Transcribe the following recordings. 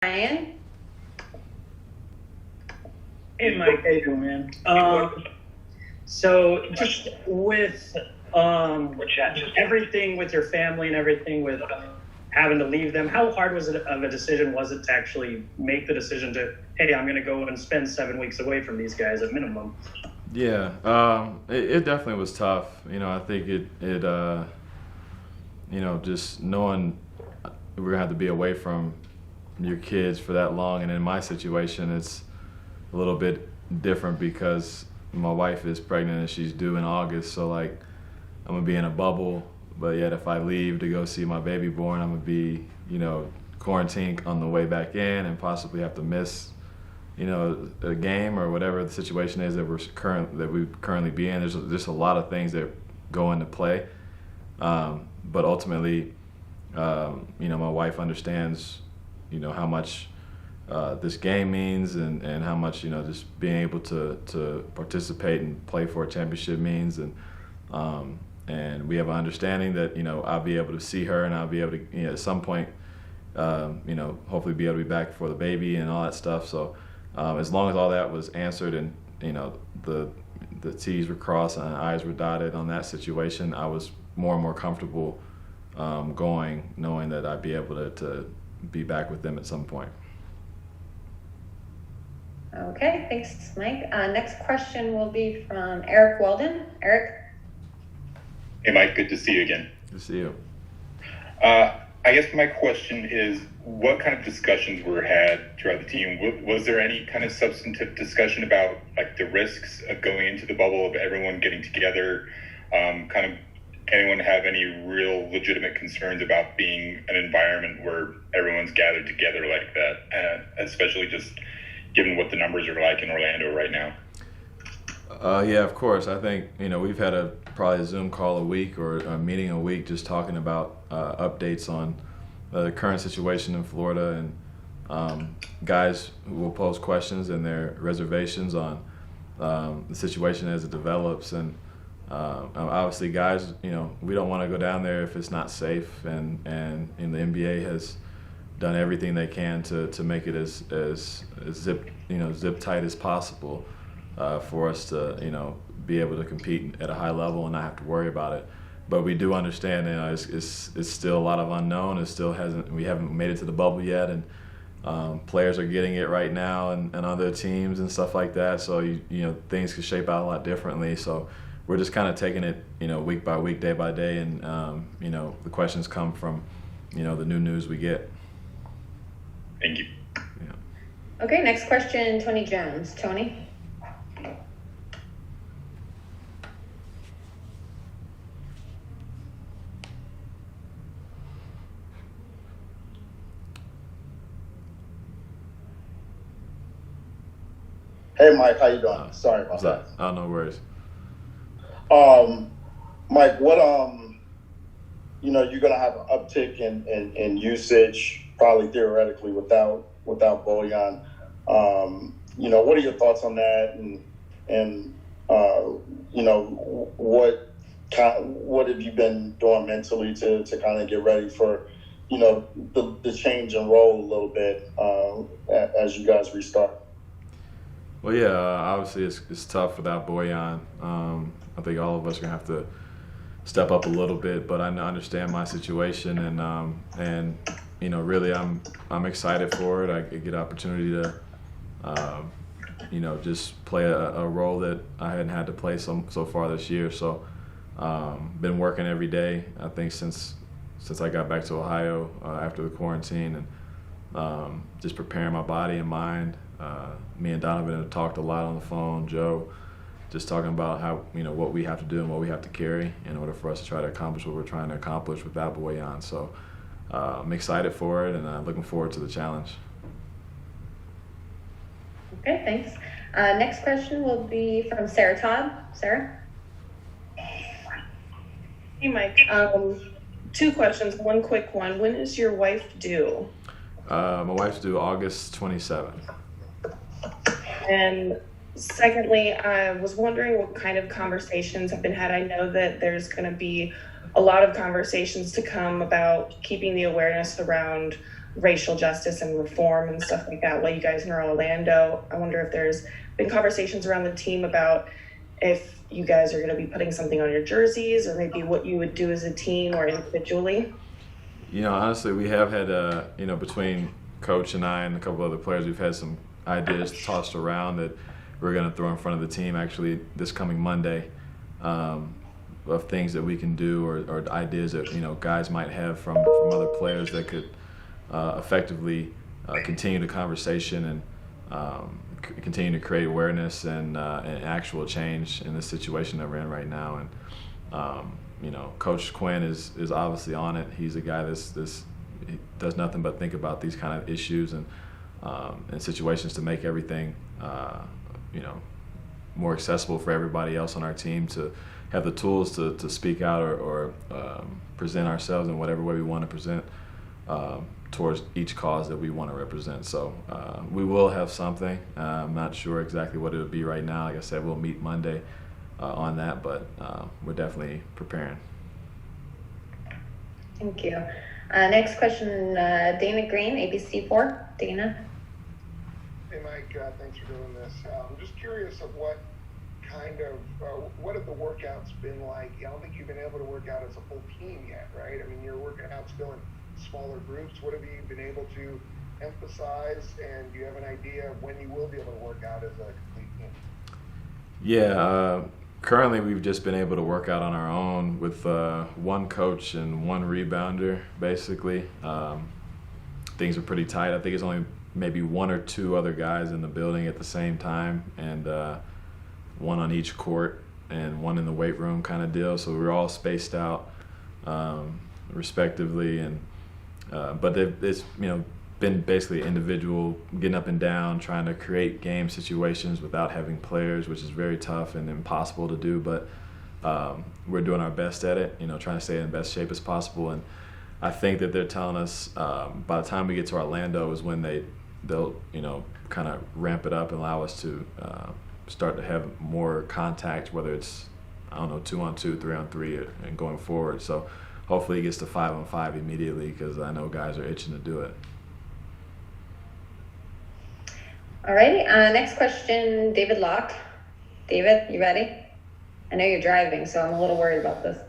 Ryan. Hey, Mike, how you doing, man? So just with everything with your family and everything with having to leave them, how hard was it of a decision was it to actually make the decision to, hey, I'm going to go and spend 7 weeks away from these guys at minimum? Yeah, it definitely was tough. I think just knowing we're going to have to be away from your kids for that long. And in my situation, it's a little bit different because my wife is pregnant and she's due in August. So, I'm going to be in a bubble. But yet if I leave to go see my baby born, I'm going to be, quarantined on the way back in and possibly have to miss, a game or whatever the situation is that we currently be in. There's just a lot of things that go into play. But ultimately, my wife understands, how much this game means and how much, just being able to participate and play for a championship means. And we have an understanding that, I'll be able to see her and I'll be able to, at some point, hopefully be able to be back for the baby and all that stuff. So as long as all that was answered and, the T's were crossed and the I's were dotted on that situation, I was more and more comfortable going, knowing that I'd be able to be back with them at some point. Okay, thanks, Mike. Next question will be from Eric Walden. Eric? Hey, Mike, good to see you again. Good to see you. I guess my question is, what kind of discussions were had throughout the team? Was there any kind of substantive discussion about the risks of going into the bubble, of everyone getting together? Kind of anyone have any real legitimate concerns about being an environment where everyone's gathered together like that, especially just given what the numbers are like in Orlando right now? Yeah, of course. I think, we've had probably a Zoom call a week or a meeting a week just talking about updates on the current situation in Florida and guys who will pose questions and their reservations on the situation as it develops. And obviously, guys, we don't want to go down there if it's not safe. And the NBA has done everything they can to make it as zip tight as possible. For us to, be able to compete at a high level and not have to worry about it. But we do understand, it's still a lot of unknown. We haven't made it to the bubble yet, and players are getting it right now and other teams and stuff like that. So, things could shape out a lot differently. So we're just kind of taking it, week by week, day by day. And, the questions come from, the new news we get. Thank you. Yeah. Okay, next question, Tony Jones. Tony? Hey, Mike, how you doing? Sorry about that. Oh, no worries. Mike, what you're gonna have an uptick in usage, probably theoretically without Bojan. What are your thoughts on that? And what have you been doing mentally to kind of get ready for the change in role a little bit as you guys restart? Well, yeah, obviously it's tough without Bojan. I think all of us are gonna have to step up a little bit, but I understand my situation, and really I'm excited for it. I get opportunity to just play a role that I hadn't had to play so far this year. So been working every day, I think since I got back to Ohio after the quarantine, and just preparing my body and mind. Me and Donovan have talked a lot on the phone, Joe, just talking about how, what we have to do and what we have to carry in order for us to try to accomplish what we're trying to accomplish without Bojan. So I'm excited for it, and looking forward to the challenge. Okay, thanks. Next question will be from Sarah Todd. Sarah? Hey, Mike. 2 questions. One quick one. When is your wife due? My wife's due August 27th. And secondly, I was wondering what kind of conversations have been had. I know that there's going to be a lot of conversations to come about keeping the awareness around racial justice and reform and stuff like that while you guys are in Orlando. I wonder if there's been conversations around the team about if you guys are going to be putting something on your jerseys, or maybe what you would do as a team or individually. Honestly, we have had, between Coach and I and a couple other players, we've had some ideas tossed around that we're going to throw in front of the team actually this coming Monday, of things that we can do or ideas that, guys might have from other players that could effectively continue the conversation and continue to create awareness and actual change in the situation that we're in right now. And Coach Quinn is obviously on it. He's a guy he does nothing but think about these kind of issues and situations to make everything more accessible for everybody else on our team to have the tools to speak out or present ourselves in whatever way we want to present towards each cause that we want to represent. So we will have something. I'm not sure exactly what it would be right now. Like I said, we'll meet Monday on that, but we're definitely preparing. Thank you. Next question, Dana Green, ABC4. Dana. Hey, Mike, thanks for doing this. I'm just curious of what have the workouts been like? I don't think you've been able to work out as a full team yet, right? I mean, you're working out still in smaller groups. What have you been able to emphasize, and do you have an idea of when you will be able to work out as a complete team? Yeah, currently we've just been able to work out on our own with one coach and one rebounder, basically. Things are pretty tight. I think it's only maybe one or two other guys in the building at the same time, and one on each court and one in the weight room kind of deal. So we're all spaced out respectively, and but it's been basically individual, getting up and down, trying to create game situations without having players, which is very tough and impossible to do. But we're doing our best at it, trying to stay in the best shape as possible. And I think that they're telling us by the time we get to Orlando is when they'll kind of ramp it up and allow us to start to have more contact, whether it's 2-on-2, 3-on-3, and going forward. So hopefully it gets to 5-on-5 immediately, because I know guys are itching to do it. All righty. Next question, David Locke. David, you ready? I know you're driving, so I'm a little worried about this.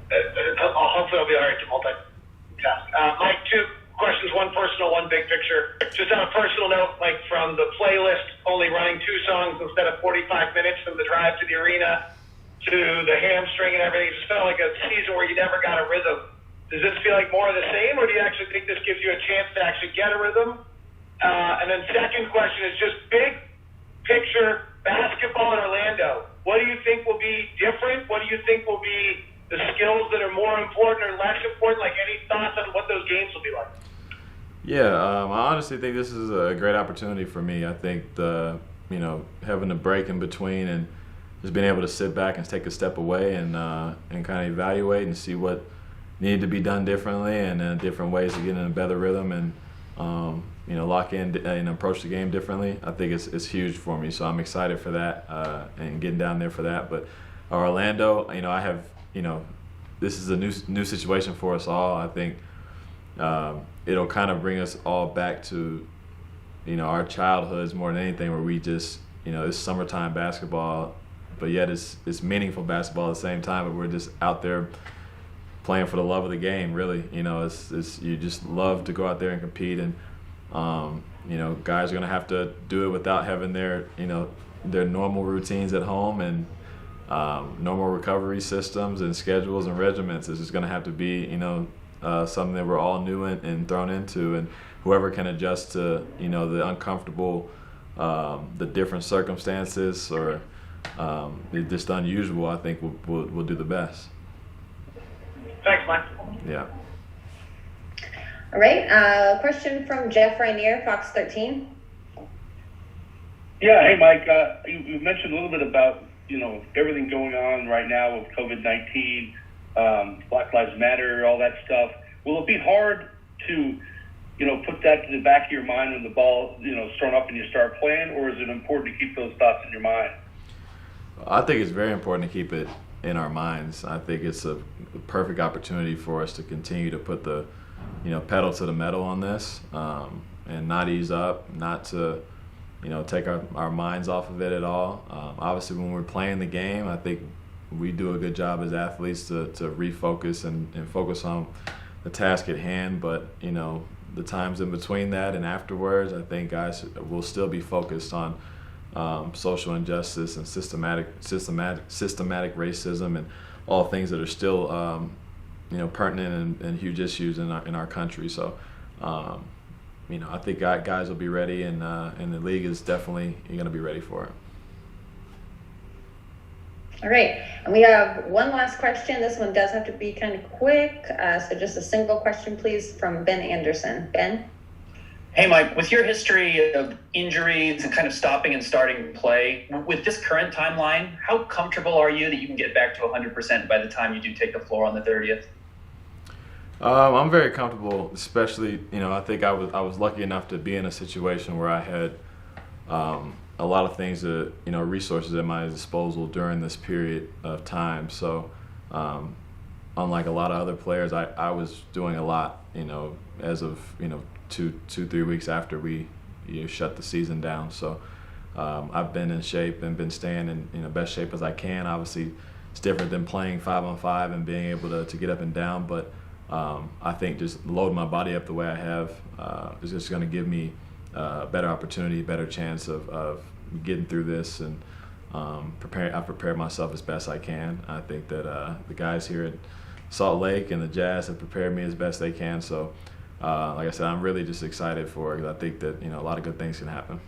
Hopefully I'll be all right to multitask. Mike, two questions, one personal, one big picture. Just on a personal note, like from the playlist, only running 2 songs instead of 45 minutes from the drive to the arena to the hamstring and everything, it just felt like a season where you never got a rhythm. Does this feel like more of the same, or do you actually think this gives you a chance to actually get a rhythm? And then second question is just big picture basketball in Orlando. What do you think will be different? What do you think will be the skills that are more important or less important? Like, any thoughts on what those games will be like? Yeah, I honestly think this is a great opportunity for me. I think having a break in between and just being able to sit back and take a step away and kind of evaluate and see what needed to be done differently and different ways to get in a better rhythm and lock in and approach the game differently. I think it's huge for me, so I'm excited for that and getting down there for that. But Orlando, I have this is a new situation for us all. I think it'll kind of bring us all back to our childhoods more than anything, where we just it's summertime basketball, but yet it's meaningful basketball at the same time. But we're just out there playing for the love of the game, really. It's you just love to go out there and compete, and guys are gonna have to do it without having their normal routines at home and normal recovery systems and schedules and regiments. It's just gonna have to be something that we're all new and thrown into, and whoever can adjust to the uncomfortable, the different circumstances or just unusual, I think will do the best. Thanks, Mike. Yeah. All right. Question from Jeff Rainier, Fox 13. Yeah. Hey, Mike. You mentioned a little bit about everything going on right now with COVID-19, Black Lives Matter, all that stuff. Will it be hard to put that to the back of your mind when the ball is thrown up and you start playing, or is it important to keep those thoughts in your mind? I think it's very important to keep it in our minds. I think it's a perfect opportunity for us to continue to put the pedal to the metal on this, and not ease up, not to, take our minds off of it at all. Obviously, when we're playing the game, I think we do a good job as athletes to refocus and focus on the task at hand. But, the times in between that and afterwards, I think guys will still be focused on social injustice and systematic racism and all things that are still, pertinent and huge issues in our country. So, I think guys will be ready, and the league is definitely going to be ready for it. All right, and we have one last question. This one does have to be kind of quick, so just a single question, please, from Ben Anderson. Ben? Hey, Mike, with your history of injuries and kind of stopping and starting play, with this current timeline, how comfortable are you that you can get back to 100% by the time you do take the floor on the 30th? I'm very comfortable, especially, I think I was lucky enough to be in a situation where I had a lot of things that, resources at my disposal during this period of time. So unlike a lot of other players, I was doing a lot, as of, 2-3 weeks after we shut the season down. So I've been in shape and been staying in best shape as I can. Obviously, it's different than playing 5-on-5 and being able to get up and down, but I think just loading my body up the way I have is just going to give me a better opportunity, better chance of getting through this, and I've prepared myself as best I can. I think that the guys here at Salt Lake and the Jazz have prepared me as best they can. So, like I said, I'm really just excited for it, because I think that a lot of good things can happen.